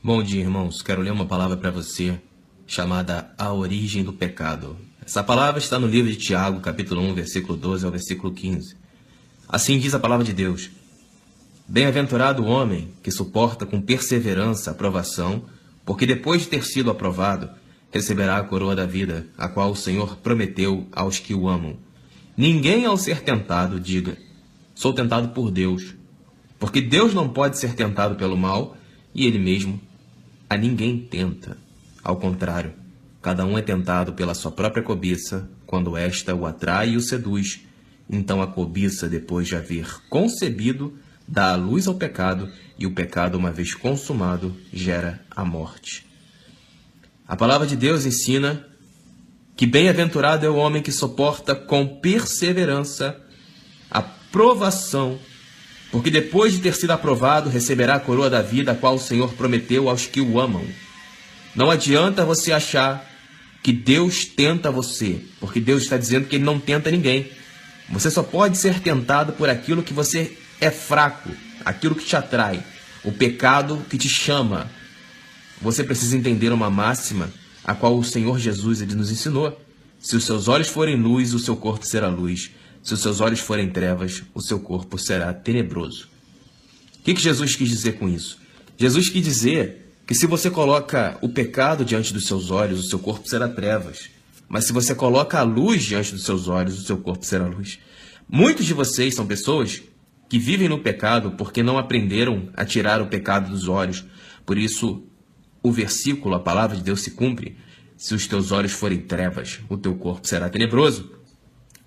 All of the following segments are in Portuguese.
Bom dia, irmãos. Quero ler uma palavra para você chamada A Origem do Pecado. Essa palavra está no livro de Tiago, capítulo 1, versículo 12 ao versículo 15. Assim diz a palavra de Deus: Bem-aventurado o homem que suporta com perseverança a provação, porque depois de ter sido aprovado, receberá a coroa da vida, a qual o Senhor prometeu aos que o amam. Ninguém, ao ser tentado, diga: sou tentado por Deus, porque Deus não pode ser tentado pelo mal, e Ele mesmo a ninguém tenta. Ao contrário, cada um é tentado pela sua própria cobiça, quando esta o atrai e o seduz. Então a cobiça, depois de haver concebido, dá a luz ao pecado, e o pecado, uma vez consumado, gera a morte. A palavra de Deus ensina que bem-aventurado é o homem que suporta com perseverança a provação, porque depois de ter sido aprovado, receberá a coroa da vida, a qual o Senhor prometeu aos que o amam. Não adianta você achar que Deus tenta você, porque Deus está dizendo que Ele não tenta ninguém. Você só pode ser tentado por aquilo que você é fraco, aquilo que te atrai, o pecado que te chama. Você precisa entender uma máxima, a qual o Senhor Jesus ele nos ensinou. Se os seus olhos forem luz, o seu corpo será luz. Se os seus olhos forem trevas, o seu corpo será tenebroso. O que Jesus quis dizer com isso? Jesus quis dizer que se você coloca o pecado diante dos seus olhos, o seu corpo será trevas. Mas se você coloca a luz diante dos seus olhos, o seu corpo será luz. Muitos de vocês são pessoas que vivem no pecado porque não aprenderam a tirar o pecado dos olhos. Por isso, o versículo, a palavra de Deus se cumpre: se os teus olhos forem trevas, o teu corpo será tenebroso.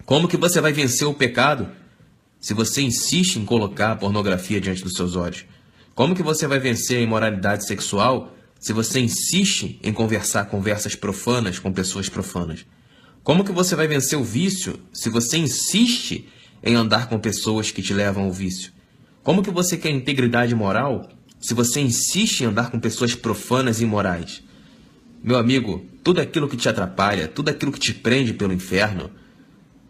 Como que você vai vencer o pecado se você insiste em colocar a pornografia diante dos seus olhos? Como que você vai vencer a imoralidade sexual se você insiste em conversar conversas profanas com pessoas profanas? Como que você vai vencer o vício se você insiste em andar com pessoas que te levam ao vício? Como que você quer integridade moral se você insiste em andar com pessoas profanas e imorais? Meu amigo, tudo aquilo que te atrapalha, tudo aquilo que te prende pelo inferno,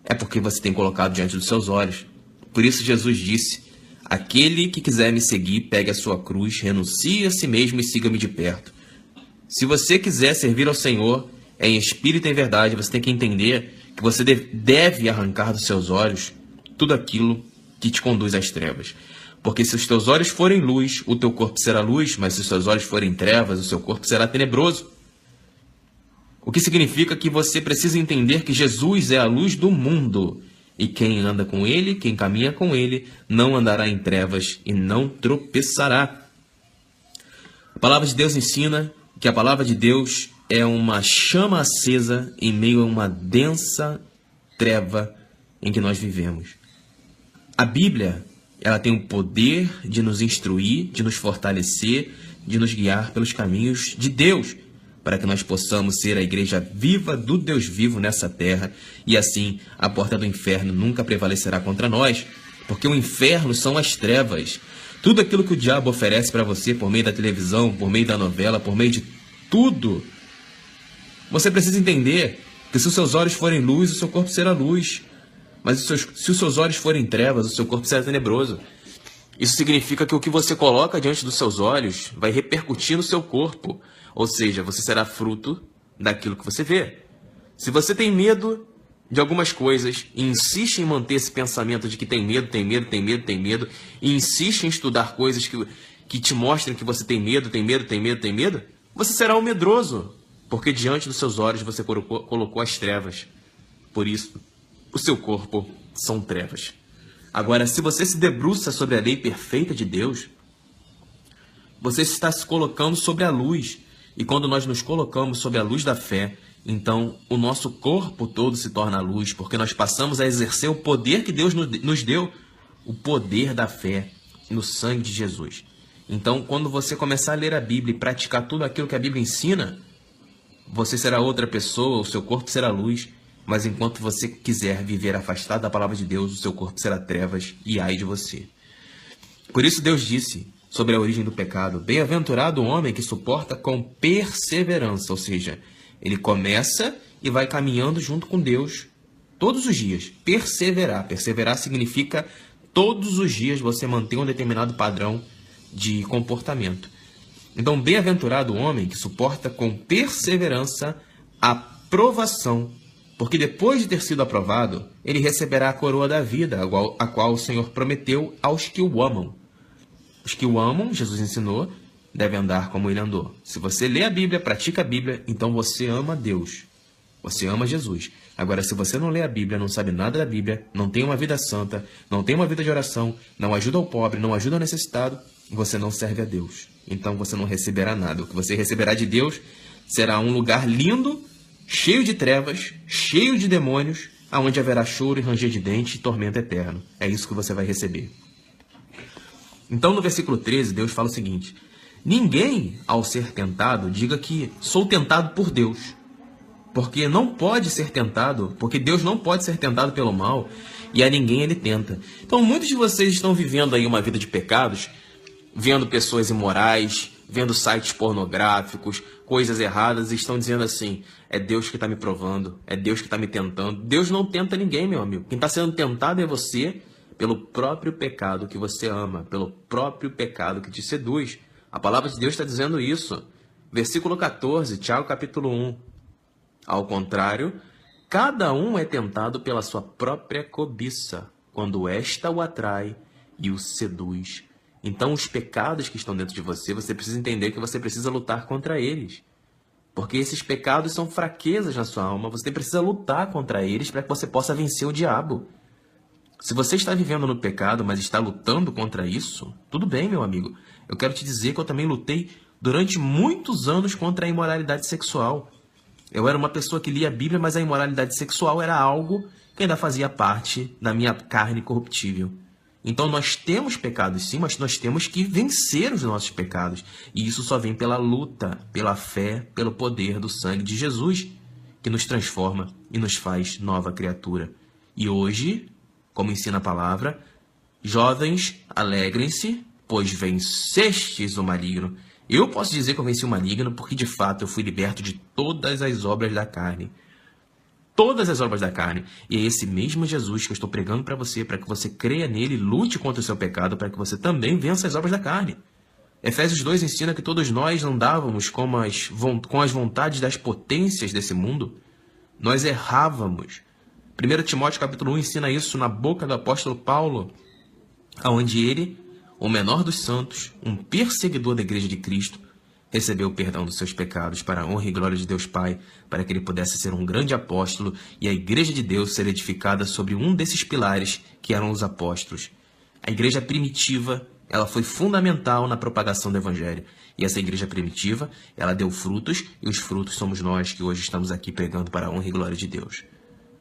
é porque você tem colocado diante dos seus olhos. Por isso Jesus disse: aquele que quiser me seguir, pegue a sua cruz, renuncie a si mesmo e siga-me de perto. Se você quiser servir ao Senhor em espírito e em verdade, você tem que entender que você deve arrancar dos seus olhos tudo aquilo que te conduz às trevas. Porque se os teus olhos forem luz, o teu corpo será luz, mas se os teus olhos forem trevas, o seu corpo será tenebroso. O que significa que você precisa entender que Jesus é a luz do mundo. E quem anda com Ele, quem caminha com Ele, não andará em trevas e não tropeçará. A palavra de Deus ensina que a palavra de Deus é uma chama acesa em meio a uma densa treva em que nós vivemos. A Bíblia, ela tem o poder de nos instruir, de nos fortalecer, de nos guiar pelos caminhos de Deus, para que nós possamos ser a igreja viva do Deus vivo nessa terra, e assim a porta do inferno nunca prevalecerá contra nós, porque o inferno são as trevas. Tudo aquilo que o diabo oferece para você por meio da televisão, por meio da novela, por meio de tudo, você precisa entender que se os seus olhos forem luz, o seu corpo será luz. Mas se os seus olhos forem trevas, o seu corpo será tenebroso. Isso significa que o que você coloca diante dos seus olhos vai repercutir no seu corpo. Ou seja, você será fruto daquilo que você vê. Se você tem medo de algumas coisas e insiste em manter esse pensamento de que tem medo, e insiste em estudar coisas que te mostrem que você tem medo, você será um medroso, porque diante dos seus olhos você colocou as trevas. Por isso, o seu corpo são trevas. Agora, se você se debruça sobre a lei perfeita de Deus, você está se colocando sobre a luz. E quando nós nos colocamos sob a luz da fé, então o nosso corpo todo se torna luz, porque nós passamos a exercer o poder que Deus nos deu, o poder da fé no sangue de Jesus. Então, quando você começar a ler a Bíblia e praticar tudo aquilo que a Bíblia ensina, você será outra pessoa, o seu corpo será luz, mas enquanto você quiser viver afastado da palavra de Deus, o seu corpo será trevas e ai de você. Por isso Deus disse sobre a origem do pecado: bem-aventurado o homem que suporta com perseverança, ou seja, ele começa e vai caminhando junto com Deus todos os dias. Perseverar. Perseverar significa todos os dias você manter um determinado padrão de comportamento. Então, bem-aventurado o homem que suporta com perseverança a provação, porque depois de ter sido aprovado, ele receberá a coroa da vida, a qual o Senhor prometeu aos que o amam. Os que o amam, Jesus ensinou, devem andar como ele andou. Se você lê a Bíblia, pratica a Bíblia, então você ama Deus. Você ama Jesus. Agora, se você não lê a Bíblia, não sabe nada da Bíblia, não tem uma vida santa, não tem uma vida de oração, não ajuda o pobre, não ajuda o necessitado, você não serve a Deus. Então você não receberá nada. O que você receberá de Deus será um lugar lindo, cheio de trevas, cheio de demônios, aonde haverá choro e ranger de dente e tormento eterno. É isso que você vai receber. Então, no versículo 13, Deus fala o seguinte: ninguém, ao ser tentado, diga que sou tentado por Deus. Porque não pode ser tentado, porque Deus não pode ser tentado pelo mal, e a ninguém ele tenta. Então, muitos de vocês estão vivendo aí uma vida de pecados, vendo pessoas imorais, vendo sites pornográficos, coisas erradas, e estão dizendo assim: é Deus que está me provando, é Deus que está me tentando. Deus não tenta ninguém, meu amigo. Quem está sendo tentado é você, pelo próprio pecado que você ama, pelo próprio pecado que te seduz. A palavra de Deus está dizendo isso. Versículo 14, Tiago capítulo 1. Ao contrário, cada um é tentado pela sua própria cobiça, quando esta o atrai e o seduz. Então, os pecados que estão dentro de você, você precisa entender que você precisa lutar contra eles. Porque esses pecados são fraquezas na sua alma, você precisa lutar contra eles para que você possa vencer o diabo. Se você está vivendo no pecado, mas está lutando contra isso, tudo bem, meu amigo. Eu quero te dizer que eu também lutei durante muitos anos contra a imoralidade sexual. Eu era uma pessoa que lia a Bíblia, mas a imoralidade sexual era algo que ainda fazia parte da minha carne corruptível. Então nós temos pecados sim, mas nós temos que vencer os nossos pecados. E isso só vem pela luta, pela fé, pelo poder do sangue de Jesus, que nos transforma e nos faz nova criatura. E hoje, como ensina a palavra, jovens, alegrem-se, pois vencestes o maligno. Eu posso dizer que eu venci o maligno porque, de fato, eu fui liberto de todas as obras da carne. Todas as obras da carne. E é esse mesmo Jesus que eu estou pregando para você que você creia nele, lute contra o seu pecado, para que você também vença as obras da carne. Efésios 2 ensina que todos nós andávamos com as vontades das potências desse mundo. Nós errávamos. 1 Timóteo capítulo 1 ensina isso na boca do apóstolo Paulo, onde ele, o menor dos santos, um perseguidor da igreja de Cristo, recebeu o perdão dos seus pecados para a honra e glória de Deus Pai, para que ele pudesse ser um grande apóstolo e a igreja de Deus ser edificada sobre um desses pilares que eram os apóstolos. A igreja primitiva, ela foi fundamental na propagação do evangelho. E essa igreja primitiva, ela deu frutos, e os frutos somos nós que hoje estamos aqui pregando para a honra e glória de Deus.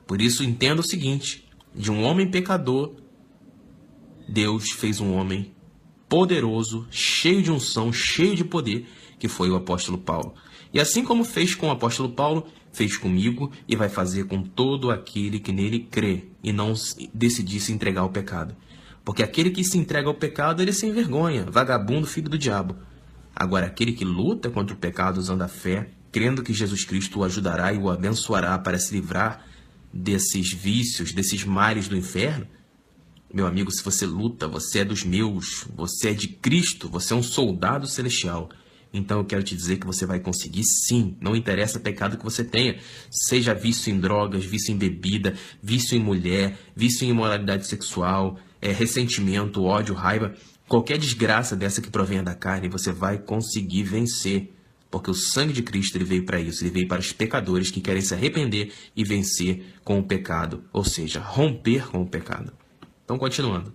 Por isso, entenda o seguinte: de um homem pecador, Deus fez um homem poderoso, cheio de unção, cheio de poder, que foi o apóstolo Paulo. E assim como fez com o apóstolo Paulo, fez comigo e vai fazer com todo aquele que nele crê e não decidir se entregar ao pecado. Porque aquele que se entrega ao pecado, ele se envergonha, vagabundo, filho do diabo. Agora, aquele que luta contra o pecado usando a fé, crendo que Jesus Cristo o ajudará e o abençoará para se livrar desses vícios, desses males do inferno, meu amigo, se você luta, você é dos meus, você é de Cristo, você é um soldado celestial. Então eu quero te dizer que você vai conseguir sim, não interessa o pecado que você tenha, seja vício em drogas, vício em bebida, vício em mulher, vício em imoralidade sexual, ressentimento, ódio, raiva, qualquer desgraça dessa que provenha da carne, você vai conseguir vencer. Porque o sangue de Cristo ele veio para isso, ele veio para os pecadores que querem se arrepender e vencer com o pecado, ou seja, romper com o pecado. Então, continuando.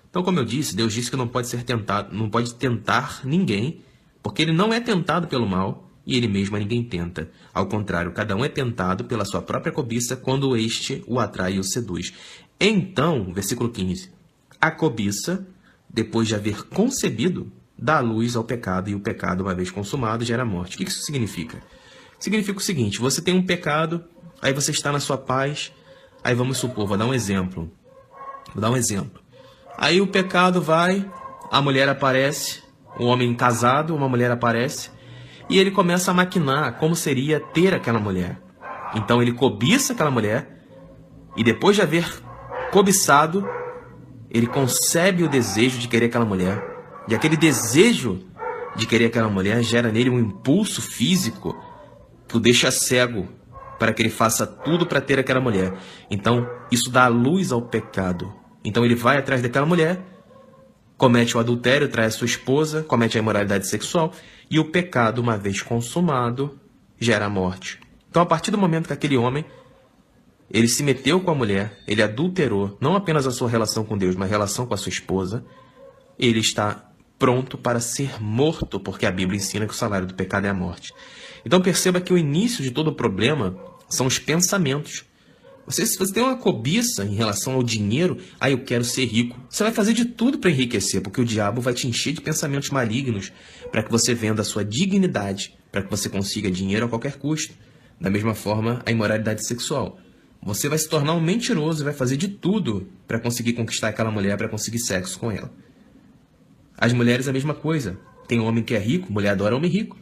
Então, como eu disse, Deus disse que não pode ser tentado, não pode tentar ninguém, porque ele não é tentado pelo mal e ele mesmo a ninguém tenta. Ao contrário, cada um é tentado pela sua própria cobiça quando este o atrai e o seduz. Então, versículo 15, a cobiça, depois de haver concebido, dá luz ao pecado, e o pecado, uma vez consumado, gera morte. O que isso significa? Significa o seguinte: você tem um pecado, aí você está na sua paz, aí vamos supor, vou dar um exemplo. Aí o pecado vai, a mulher aparece, um homem casado, uma mulher aparece, e ele começa a maquinar como seria ter aquela mulher. Então ele cobiça aquela mulher, e depois de haver cobiçado, ele concebe o desejo de querer aquela mulher. E aquele desejo de querer aquela mulher gera nele um impulso físico que o deixa cego para que ele faça tudo para ter aquela mulher. Então, isso dá luz ao pecado. Então, ele vai atrás daquela mulher, comete o adultério, trai a sua esposa, comete a imoralidade sexual, e o pecado, uma vez consumado, gera a morte. Então, a partir do momento que aquele homem, ele se meteu com a mulher, ele adulterou, não apenas a sua relação com Deus, mas a relação com a sua esposa, ele está pronto para ser morto, porque a Bíblia ensina que o salário do pecado é a morte. Então perceba que o início de todo o problema são os pensamentos. Se você tem uma cobiça em relação ao dinheiro, eu quero ser rico, você vai fazer de tudo para enriquecer, porque o diabo vai te encher de pensamentos malignos para que você venda a sua dignidade, para que você consiga dinheiro a qualquer custo. Da mesma forma, a imoralidade sexual. Você vai se tornar um mentiroso e vai fazer de tudo para conseguir conquistar aquela mulher, para conseguir sexo com ela. As mulheres a mesma coisa. Tem um homem que é rico, mulher adora homem rico.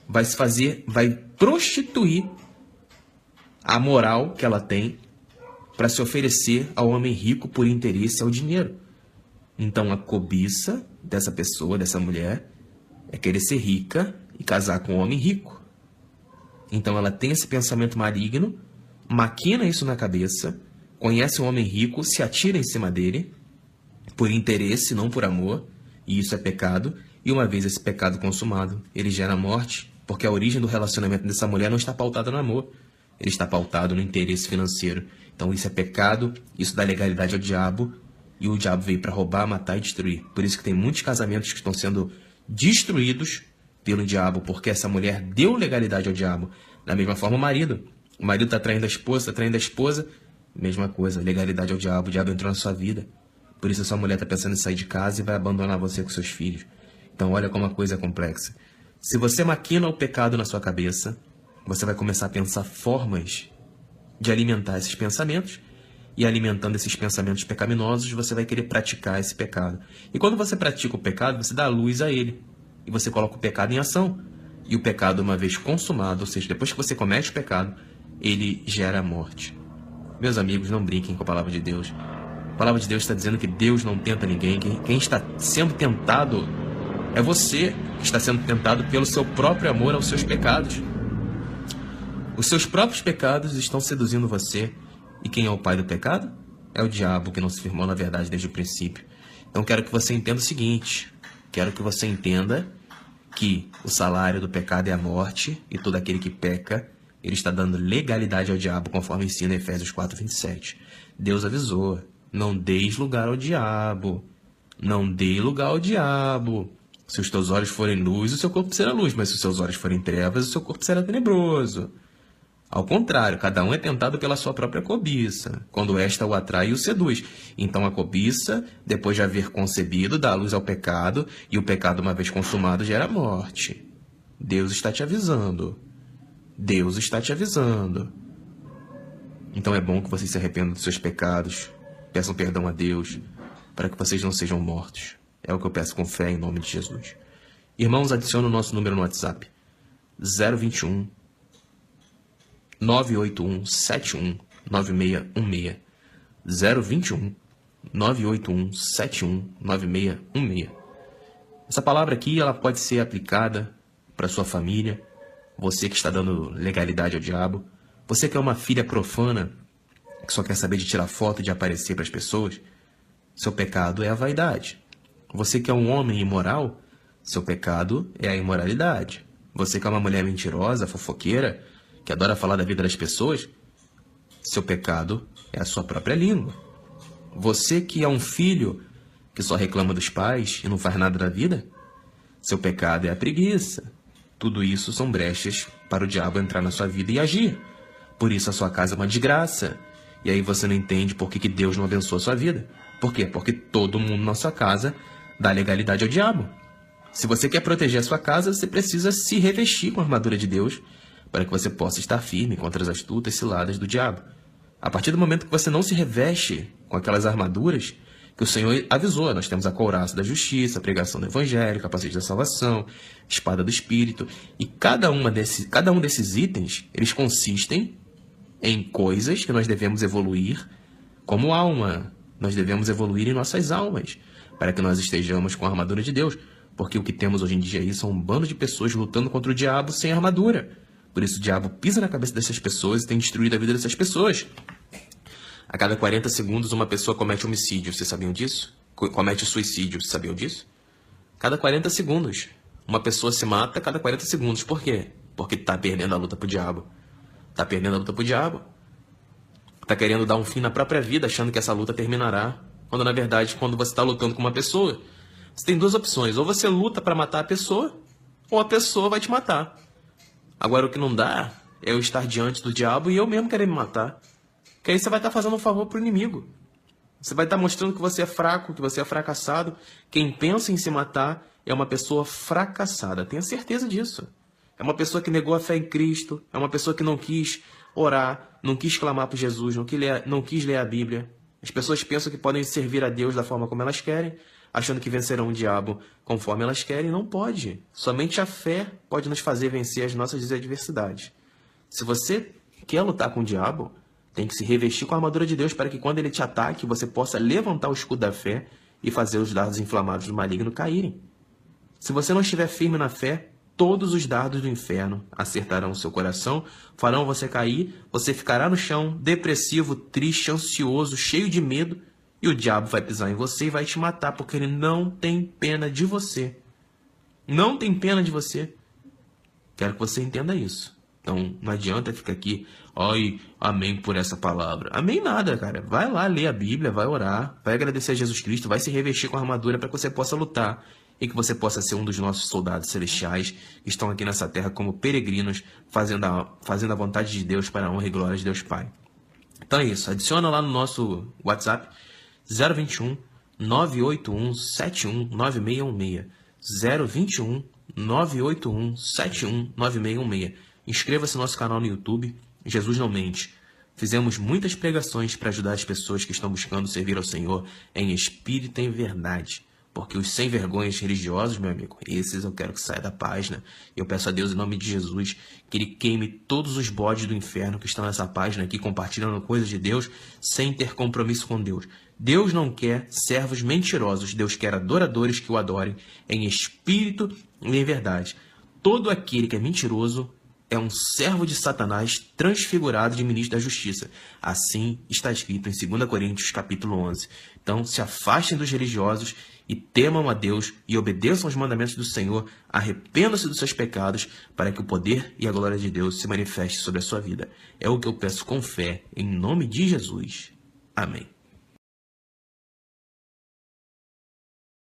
Vai prostituir a moral que ela tem para se oferecer ao homem rico por interesse ao dinheiro. Então a cobiça dessa pessoa, dessa mulher, é querer ser rica e casar com um homem rico. Então ela tem esse pensamento maligno, maquina isso na cabeça, conhece um homem rico, se atira em cima dele, por interesse, não por amor, e isso é pecado, e uma vez esse pecado consumado, ele gera morte, porque a origem do relacionamento dessa mulher não está pautada no amor, ele está pautado no interesse financeiro. Então isso é pecado, isso dá legalidade ao diabo, e o diabo veio para roubar, matar e destruir. Por isso que tem muitos casamentos que estão sendo destruídos pelo diabo, porque essa mulher deu legalidade ao diabo. Da mesma forma o marido está traindo a esposa, mesma coisa, legalidade ao diabo, o diabo entrou na sua vida. Por isso a sua mulher está pensando em sair de casa e vai abandonar você com seus filhos. Então olha como a coisa é complexa. Se você maquina o pecado na sua cabeça, você vai começar a pensar formas de alimentar esses pensamentos, e alimentando esses pensamentos pecaminosos, você vai querer praticar esse pecado. E quando você pratica o pecado, você dá luz a ele. E você coloca o pecado em ação. E o pecado, uma vez consumado, ou seja, depois que você comete o pecado, ele gera a morte. Meus amigos, não brinquem com a palavra de Deus. A palavra de Deus está dizendo que Deus não tenta ninguém. Quem está sendo tentado é você que está sendo tentado pelo seu próprio amor aos seus pecados. Os seus próprios pecados estão seduzindo você. E quem é o pai do pecado? É o diabo, que não se firmou na verdade desde o princípio. Então quero que você entenda o seguinte. Quero que você entenda que o salário do pecado é a morte, e todo aquele que peca, ele está dando legalidade ao diabo, conforme ensina Efésios 4:27. Deus avisou, não deis lugar ao diabo. Não dê lugar ao diabo. Se os teus olhos forem luz, o seu corpo será luz, mas se os seus olhos forem trevas, o seu corpo será tenebroso. Ao contrário, cada um é tentado pela sua própria cobiça, quando esta o atrai e o seduz. Então a cobiça, depois de haver concebido, dá luz ao pecado, e o pecado, uma vez consumado, gera morte. Deus está te avisando. Deus está te avisando. Então é bom que vocês se arrependam dos seus pecados, peçam perdão a Deus, para que vocês não sejam mortos. É o que eu peço com fé em nome de Jesus. Irmãos, adicione o nosso número no WhatsApp. 021 981 71 9616. 021 981 71 9616. Essa palavra aqui, ela pode ser aplicada para sua família, você que está dando legalidade ao diabo, você que é uma filha profana, que só quer saber de tirar foto e de aparecer para as pessoas, seu pecado é a vaidade. Você que é um homem imoral, seu pecado é a imoralidade. Você que é uma mulher mentirosa, fofoqueira, que adora falar da vida das pessoas, seu pecado é a sua própria língua. Você que é um filho que só reclama dos pais e não faz nada da vida, seu pecado é a preguiça. Tudo isso são brechas para o diabo entrar na sua vida e agir. Por isso a sua casa é uma desgraça. E aí você não entende por que Deus não abençoa a sua vida. Por quê? Porque todo mundo na sua casa dá legalidade ao diabo. Se você quer proteger a sua casa, você precisa se revestir com a armadura de Deus, para que você possa estar firme contra as astutas ciladas do diabo. A partir do momento que você não se reveste com aquelas armaduras que o Senhor avisou, nós temos a couraça da justiça, a pregação do evangelho, capacete da salvação, espada do espírito, e cada um desses itens, eles consistem em coisas que nós devemos evoluir como alma. Nós devemos evoluir em nossas almas, para que nós estejamos com a armadura de Deus. Porque o que temos hoje em dia aí são um bando de pessoas lutando contra o diabo sem armadura. Por isso o diabo pisa na cabeça dessas pessoas e tem destruído a vida dessas pessoas. A cada 40 segundos uma pessoa comete homicídio, vocês sabiam disso? Comete suicídio, vocês sabiam disso? Cada 40 segundos. Uma pessoa se mata a cada 40 segundos. Por quê? Porque tá perdendo a luta pro diabo. Tá perdendo a luta pro diabo. Tá querendo dar um fim na própria vida, achando que essa luta terminará. Quando, na verdade, quando você está lutando com uma pessoa, você tem duas opções. Ou você luta para matar a pessoa, ou a pessoa vai te matar. Agora, o que não dá é eu estar diante do diabo e eu mesmo querer me matar. Porque aí você vai estar fazendo um favor pro inimigo. Você vai estar mostrando que você é fraco, que você é fracassado. Quem pensa em se matar é uma pessoa fracassada. Tenha certeza disso. É uma pessoa que negou a fé em Cristo. É uma pessoa que não quis orar, não quis clamar por Jesus, não quis ler a Bíblia. As pessoas pensam que podem servir a Deus da forma como elas querem, achando que vencerão o diabo conforme elas querem. Não pode. Somente a fé pode nos fazer vencer as nossas adversidades. Se você quer lutar com o diabo, tem que se revestir com a armadura de Deus para que quando ele te ataque, você possa levantar o escudo da fé e fazer os dardos inflamados do maligno caírem. Se você não estiver firme na fé, todos os dardos do inferno acertarão o seu coração, farão você cair, você ficará no chão, depressivo, triste, ansioso, cheio de medo, e o diabo vai pisar em você e vai te matar, porque ele não tem pena de você. Não tem pena de você. Quero que você entenda isso. Então, não adianta ficar aqui, ai, amém por essa palavra. Amém nada, cara. Vai lá ler a Bíblia, vai orar, vai agradecer a Jesus Cristo, vai se revestir com a armadura para que você possa lutar e que você possa ser um dos nossos soldados celestiais que estão aqui nessa terra como peregrinos, fazendo a vontade de Deus para a honra e glória de Deus Pai. Então é isso. Adiciona lá no nosso WhatsApp 021 981 71 9616. 021 981 71 9616. Inscreva-se no nosso canal no YouTube, Jesus Não Mente. Fizemos muitas pregações para ajudar as pessoas que estão buscando servir ao Senhor em espírito e em verdade. Porque os sem vergonhas religiosos, meu amigo, esses eu quero que saia da página. Eu peço a Deus, em nome de Jesus, que Ele queime todos os bodes do inferno que estão nessa página aqui, compartilhando coisas de Deus, sem ter compromisso com Deus. Deus não quer servos mentirosos. Deus quer adoradores que o adorem em espírito e em verdade. Todo aquele que é mentiroso é um servo de Satanás transfigurado de ministro da justiça. Assim está escrito em 2 Coríntios capítulo 11. Então se afastem dos religiosos e temam a Deus e obedeçam aos mandamentos do Senhor, arrependam-se dos seus pecados para que o poder e a glória de Deus se manifeste sobre a sua vida. É o que eu peço com fé, em nome de Jesus. Amém.